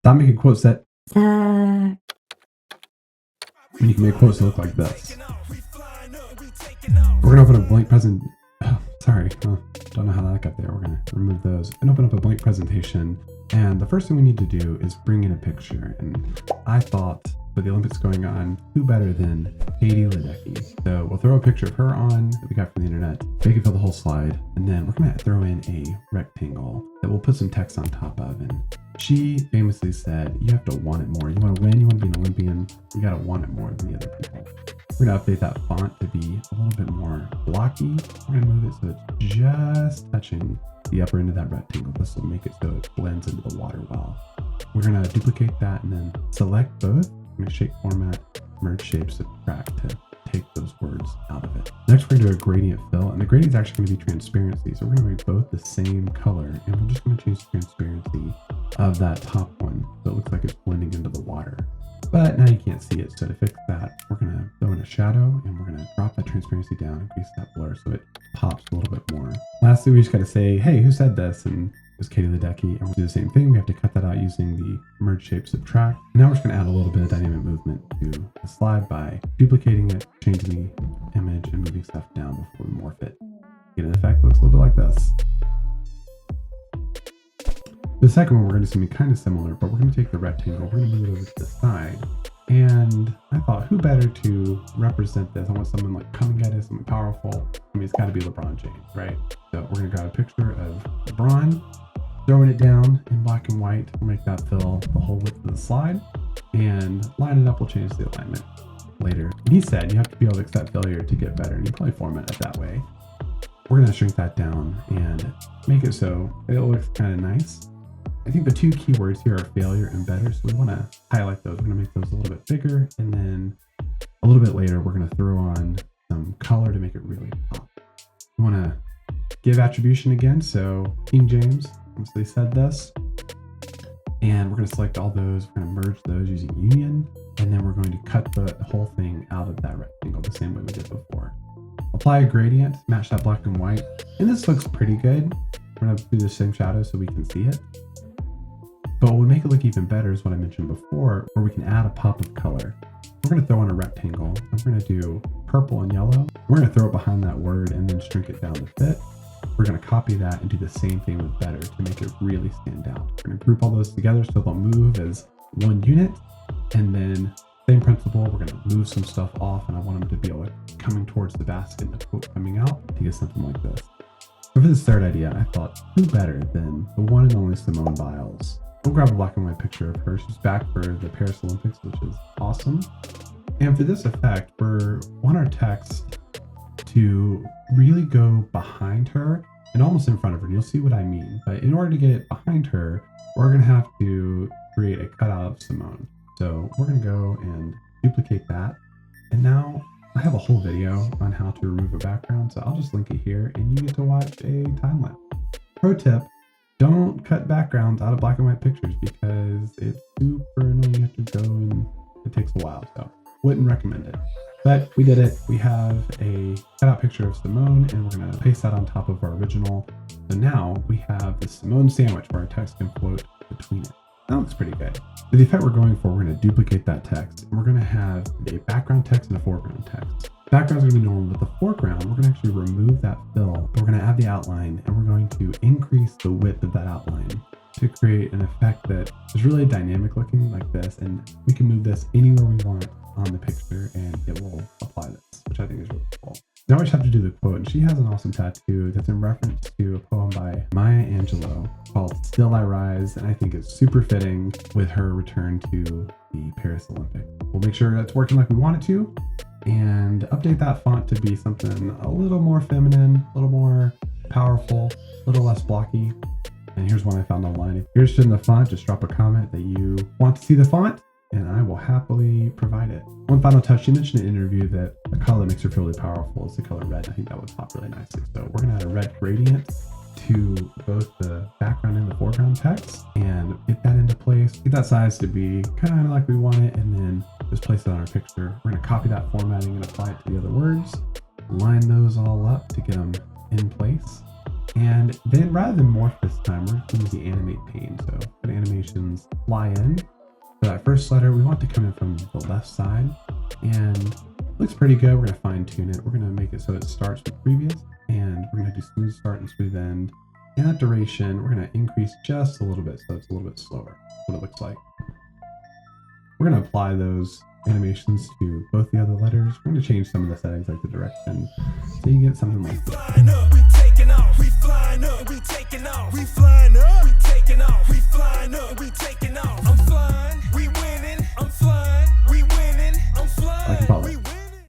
Stop making quotes that Suck. when you can make quotes that look like this. We're gonna open a blank present. Oh, sorry, don't know how that got there. We're gonna remove those and open up a blank presentation. And the first thing we need to do is bring in a picture. And I thought, with the Olympics going on, who better than Katie Ledecky? So we'll throw a picture of her on that we got from the internet, make it fill the whole slide, and then we're gonna throw in a rectangle that we'll put some text on top of. And she famously said, you have to want it more. You want to win, you want to be an Olympian, you gotta want it more than the other people. We're gonna update that font to be a little bit more blocky. We're gonna move it so it's just touching the upper end of that rectangle. This will make it so it blends into the water well. We're gonna duplicate that and then select both. I'm gonna shape format, merge shapes, subtract to take those words out of it. Next, we're gonna do a gradient fill, and the gradient is actually gonna be transparency. So we're gonna make both the same color, and we're just gonna change the transparency of that top one so it looks like it's blending into the water. But now you can't see it, so to fix that, we're gonna throw in a shadow and we're gonna drop that transparency down, increase that blur so it pops a little bit more. Lastly, we just gotta say, hey, who said this? And it was Katie Ledecky, and we'll do the same thing. We have to cut that out using the merge shape subtract. Now we're just gonna add a little bit of dynamic movement to the slide by duplicating it, changing the image, and moving stuff down before we morph it. Get an effect that looks a little bit like this. The second one, we're going to do something kind of similar, but we're going to take the rectangle, we're going to move it over to the side. And I thought, who better to represent this? I want someone like coming at it, someone powerful. I mean, it's got to be LeBron James, right? So we're going to grab a picture of LeBron, throwing it down in black and white. We'll make that fill the whole width of the slide, and line it up. We'll change the alignment later. And he said you have to be able to accept failure to get better, and you probably format it that way. We're going to shrink that down and make it so it looks kind of nice. I think the two keywords here are failure and better, so we want to highlight those. We're going to make those a little bit bigger, and then a little bit later, we're going to throw on some color to make it really pop. We want to give attribution again, so King James obviously said this, and we're going to select all those. We're going to merge those using union, and then we're going to cut the whole thing out of that rectangle the same way we did before. Apply a gradient, match that black and white, and this looks pretty good. We're going to do the same shadow so we can see it. But what would make it look even better is what I mentioned before, where we can add a pop of color. We're going to throw in a rectangle, and we're going to do purple and yellow. We're going to throw it behind that word and then shrink it down to fit. We're going to copy that and do the same thing with better to make it really stand out. We're going to group all those together so they'll move as one unit. And then same principle, we're going to move some stuff off, and I want them to be able to coming towards the basket and the quote coming out to get something like this. So for this third idea, I thought, who better than the one and only Simone Biles? We'll grab a black and white picture of her. She's back for the Paris Olympics, which is awesome. And for this effect, we want our text to really go behind her and almost in front of her. And you'll see what I mean. But in order to get it behind her, we're going to have to create a cutout of Simone. So we're going to go and duplicate that. And now I have a whole video on how to remove a background. So I'll just link it here and you get to watch a time lapse. Pro tip. Don't cut backgrounds out of black and white pictures because it's super annoying. You have to go and it takes a while. So wouldn't recommend it. But we did it. We have a cutout picture of Simone and we're going to paste that on top of our original. So now we have the Simone sandwich where our text can float between it. That looks pretty good. For the effect we're going for, we're going to duplicate that text. And we're going to have a background text and a foreground text. Background is going to be normal, but the foreground, we're going to actually remove that fill. We're going to add the outline, and we're going to increase the width of that outline to create an effect that is really dynamic looking like this. And we can move this anywhere we want on the picture, and it will apply this, which I think is really cool. Now we just have to do the quote, and she has an awesome tattoo that's in reference to a poem by Maya Angelou called Still I Rise, and I think it's super fitting with her return to the Paris Olympics. We'll make sure that's working like we want it to, and update that font to be something a little more feminine, a little more powerful, a little less blocky. And here's one I found online. If you're interested in the font, just drop a comment that you want to see the font, and I will happily provide it. One final touch, she mentioned in an interview that the color that makes her feel really powerful is the color red. I think that would pop really nicely. So we're gonna add a red gradient to both the background and the foreground text and get that into place. Get that size to be kind of like we want it, and then just place it on our picture. We're gonna copy that formatting and apply it to the other words. Line those all up to get them in place. And then rather than morph this time, we're going to use the animate pane. So put animations fly in. For that first letter, we want to come in from the left side, and looks pretty good. We're going to fine tune it. We're going to make it so it starts with previous, and we're going to do smooth start and smooth end. And that duration, we're going to increase just a little bit so it's a little bit slower. That's what it looks like. We're going to apply those animations to both the other letters. We're going to change some of the settings like the direction, so you get something like this.